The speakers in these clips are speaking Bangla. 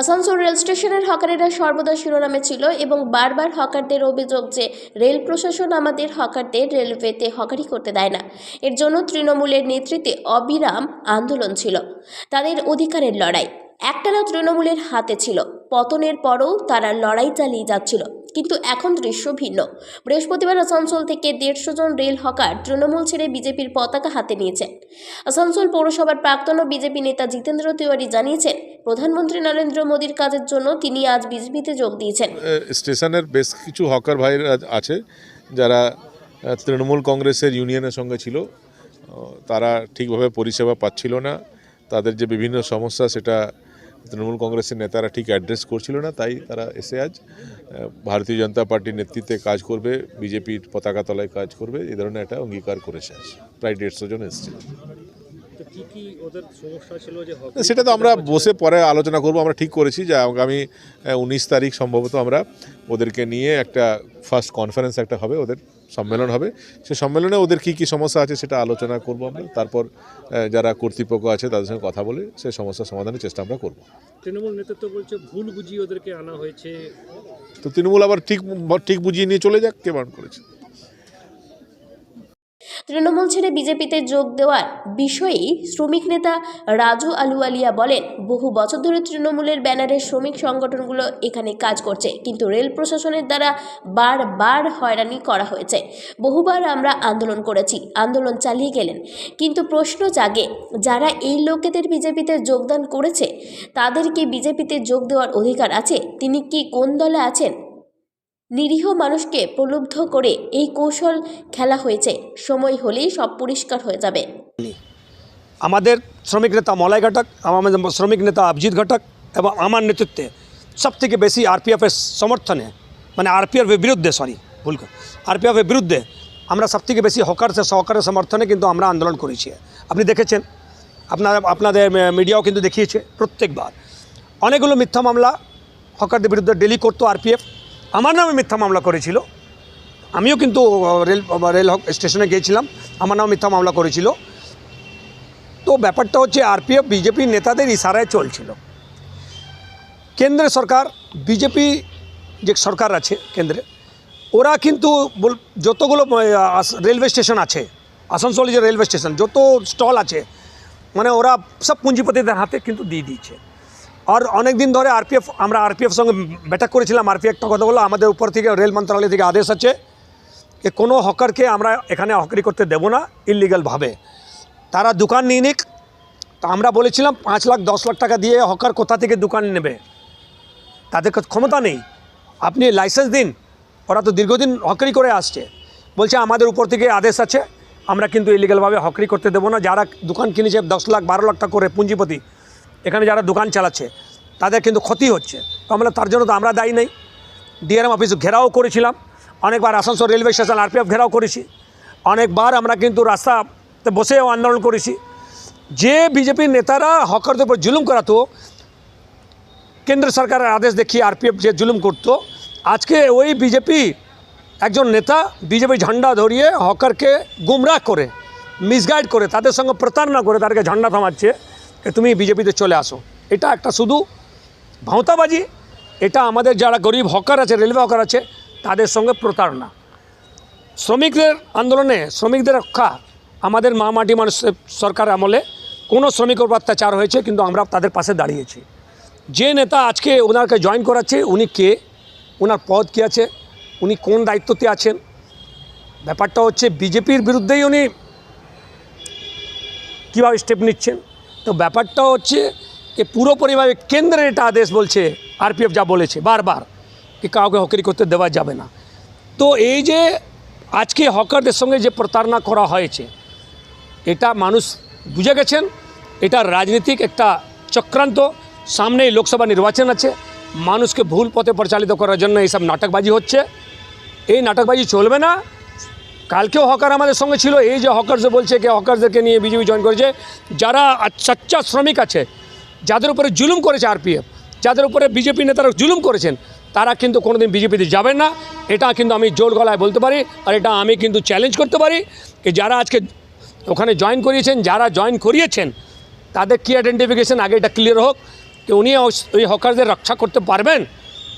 আসানসোল রেল স্টেশনের হকারেরা সর্বদা শিরোনামে ছিল এবং বারবার হকারদের অভিযোগ যে রেল প্রশাসন আমাদের হকারদের রেলওয়েতে হকারি করতে দেয় না। এর জন্য তৃণমূলের নেতৃত্বে অবিরাম আন্দোলন ছিল, তাদের অধিকারের লড়াই একটানা তৃণমূলের হাতে ছিল। পতনের পরও তারা লড়াই চালিয়ে যাচ্ছিল, কিন্তু এখন দৃশ্য ভিন্ন। বৃহস্পতিবার আসানসোল থেকে 150 জন রেল হকার তৃণমূল ছেড়ে বিজেপির পতাকা হাতে নিয়েছেন। আসানসোল পৌরসভার প্রাক্তন বিজেপি নেতা জিতেন্দ্র তিওয়ারি জানিয়েছেন, প্রধানমন্ত্রী নরেন্দ্র মোদীর কাজের জন্য তিনি আজ বিজেপিতে যোগ দিয়েছেন। স্টেশনের বেশ কিছু হকার ভাই আছে যারা তৃণমূল কংগ্রেসের ইউনিয়নের সঙ্গে ছিল, তারা ঠিকভাবে পরিষেবা পাচ্ছিল না। তাদের যে বিভিন্ন সমস্যা সেটা তৃণমূল কংগ্রেসের নেতারা ঠিক অ্যাড্রেস করছিল না, তাই তারা এসে আজ ভারতীয় জনতা পার্টির নেতৃত্বে কাজ করবে, বিজেপির পতাকা তলায় কাজ করবে, এই ধরনের একটা অঙ্গীকার করেছে। প্রায় 150 জন এসেছিল। সেটা তো আমরা বসে পরে আলোচনা করব। আমরা ঠিক করেছি যে আগামী 19 তারিখ সম্ভবত আমরা ওদেরকে নিয়ে একটা ফার্স্ট কনফারেন্স একটা হবে, ওদের সম্মেলন হবে। সে সম্মেলনে ওদের কী কী সমস্যা আছে সেটা আলোচনা করব আমরা। তারপর যারা কর্তৃপক্ষ আছে তাদের সঙ্গে কথা বলে সেই সমস্যার সমাধানের চেষ্টা আমরা করব। তৃণমূল নেতৃত্ব বলছে ভুল বুঝিয়ে ওদেরকে আনা হয়েছে। তো তৃণমূল আবার ঠিক বুঝিয়ে নিয়ে চলে যাক, কে বারণ করেছে? তৃণমূল ছেড়ে বিজেপিতে যোগ দেওয়ার বিষয়ে শ্রমিক নেতা রাজু আলুওয়ালিয়া বলেন, বহু বছর ধরে তৃণমূলের ব্যানারে শ্রমিক সংগঠনগুলো এখানে কাজ করছে, কিন্তু রেল প্রশাসনের দ্বারা বারবার হয়রানি করা হয়েছে। বহুবার আমরা আন্দোলন করেছি, আন্দোলন চালিয়ে গেলেন, কিন্তু প্রশ্ন জাগে, যারা এই লোকেদের বিজেপিতে যোগদান করেছে তাদের কি বিজেপিতে যোগ দেওয়ার অধিকার আছে? তিনি কি কোন দলে আছেন? নিরীহ মানুষকে প্রলুব্ধ করে এই কৌশল খেলা হয়েছে, সময় হলেই সব পরিষ্কার হয়ে যাবে। আমাদের শ্রমিক নেতা মলয় ঘটক, আমাদের শ্রমিক নেতা অভিজিৎ ঘটক এবং আমার নেতৃত্বে সবথেকে বেশি আরপিএফের সমর্থনে, মানে আরপিএফের বিরুদ্ধে, আরপিএফের বিরুদ্ধে আমরা সবথেকে বেশি হকারের সমর্থনে কিন্তু আমরা আন্দোলন করেছি। আপনি দেখেছেন, আপনাদের মিডিয়াও কিন্তু দেখিয়েছে প্রত্যেকবার। অনেকগুলো মিথ্যা মামলা হকারদের বিরুদ্ধে ডেলি করতো আরপিএফ। আমার নামে মিথ্যা মামলা করেছিল, আমিও কিন্তু রেল স্টেশনে গিয়েছিলাম, আমার নামে মিথ্যা মামলা করেছিল। তো ব্যাপারটা হচ্ছে আরপিএফ বিজেপির নেতাদের ইশারায় চলছিল। কেন্দ্রের সরকার, বিজেপি যে সরকার আছে কেন্দ্রে, ওরা কিন্তু যতগুলো রেলওয়ে স্টেশন আছে, আসানসোল যে রেলওয়ে স্টেশন যত স্টল আছে, মানে ওরা সব পুঁজিপতিদের হাতে কিন্তু দিয়ে দিয়েছে। আর অনেক দিন ধরে আমরা আরপিএফ সঙ্গে ব্যাটাক করেছিলাম। আরপিএফ একটা কথা বললো, আমাদের উপর থেকে রেল মন্ত্রণালয় থেকে আদেশ আছে যে কোনো হকারকে আমরা এখানে হকারি করতে দেব না ইলিগালভাবে। তারা দোকান নিয়ে নিক। তো আমরা বলেছিলাম 5 লাখ 10 লাখ টাকা দিয়ে হকার কোথা থেকে দোকান নেবে? তাদের ক্ষমতা নেই, আপনি লাইসেন্স দিন। ওরা তো দীর্ঘদিন হকারি করে আসছে। বলছে আমাদের উপর থেকে আদেশ আছে, আমরা কিন্তু ইলিগালভাবে হকারি করতে দেবো না। যারা দোকান কিনেছে 10 লাখ 12 লাখ টাকা করে পুঁজিপতি, এখানে যারা দোকান চালাচ্ছে তাদের কিন্তু ক্ষতি হচ্ছে। তো আমরা তার জন্য তো আমরা দায়ী নেই। ডিআরএম অফিস ঘেরাও করেছিলাম অনেকবার, আসানসোল রেলওয়ে স্টেশন আরপিএফ ঘেরাও করেছি অনেকবার। আমরা কিন্তু রাস্তাতে বসেও আন্দোলন করেছি। যে বিজেপির নেতারা হকারদের উপর জুলুম করাতো, কেন্দ্র সরকারের আদেশ দেখিয়ে আরপিএফ যে জুলুম করতো, আজকে ওই বিজেপি একজন নেতা বিজেপি ঝান্ডা ধরিয়ে হকারকে গুমরাহ করে, মিসগাইড করে, তাদের সঙ্গে প্রতারণা করে তাদেরকে ঝান্ডা থামাচ্ছে যে তুমি বিজেপিতে চলে আসো। এটা একটা শুধু ভাঁওতাবাজি। এটা আমাদের যারা গরিব হকার আছে, রেলওয়ে হকার আছে, তাদের সঙ্গে প্রতারণা। শ্রমিকদের আন্দোলনে শ্রমিকদের রক্ষা আমাদের মাটি মানুষের সরকার আমলে কোনো শ্রমিকের উপর অত্যাচার হয়েছে, কিন্তু আমরা তাদের পাশে দাঁড়িয়েছি। যে নেতা আজকে ওনাকে জয়েন করাচ্ছে, উনি কে, ওনার পদ কী আছে, উনি কোন দায়িত্বতে আছেন? ব্যাপারটা হচ্ছে বিজেপির বিরুদ্ধেই উনি কীভাবে স্টেপ নিচ্ছেন। তো ব্যাপারটা হচ্ছে যে পুরোপুরিভাবে কেন্দ্রের এটা আদেশ বলছে, আরপিএফ যা বলেছে বারবার, কি কাউকে হকারি করতে দেওয়া যাবে না। তো এই যে আজকে হকারদের সঙ্গে যে প্রতারণা করা হয়েছে, এটা মানুষ বুঝে গেছেন। এটা রাজনীতিক একটা চক্রান্ত। সামনেই লোকসভা নির্বাচন আছে, মানুষকে ভুল পথে পরিচালিত করার জন্য এইসব নাটকবাজি হচ্ছে। এই নাটকবাজি চলবে না। কালকেও হকার আমাদের সঙ্গে ছিল। এই যে হকার্স বলছে কি হকারদেরকে নিয়ে বিজেপি জয়েন করেছে, যারা সচ্চা শ্রমিক আছে, যাদের উপরে জুলুম করেছে আরপিএফ, যাদের উপরে বিজেপি নেতারা জুলুম করেছেন, তারা কিন্তু কোনোদিন বিজেপিতে যাবেন না। এটা কিন্তু আমি জোর গলায় বলতে পারি, আর এটা আমি কিন্তু চ্যালেঞ্জ করতে পারি যে যারা আজকে ওখানে জয়েন করিয়েছেন, যারা জয়েন করিয়েছেন, তাদের কি আইডেন্টিফিকেশন আগে এটা ক্লিয়ার হোক। কি উনি ওই হকারদের রক্ষা করতে পারবেন?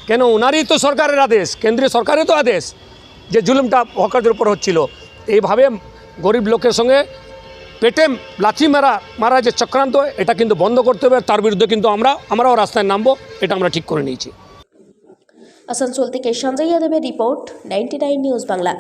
কেন ওনারই তো সরকারের আদেশ, কেন্দ্রীয় সরকারের তো আদেশ যে জুলুমটা হকারদের উপর হচ্ছিল। এইভাবে গরিব লোকের সঙ্গে পেটে লাথি মারা যে চক্রান্ত, এটা কিন্তু বন্ধ করতে হবে। তার বিরুদ্ধে কিন্তু আমরাও রাস্তায় নামবো, এটা আমরা ঠিক করে নিয়েছি। আসানসোল থেকে সঞ্জয় যাদবের রিপোর্ট, 99 নিউজ বাংলা।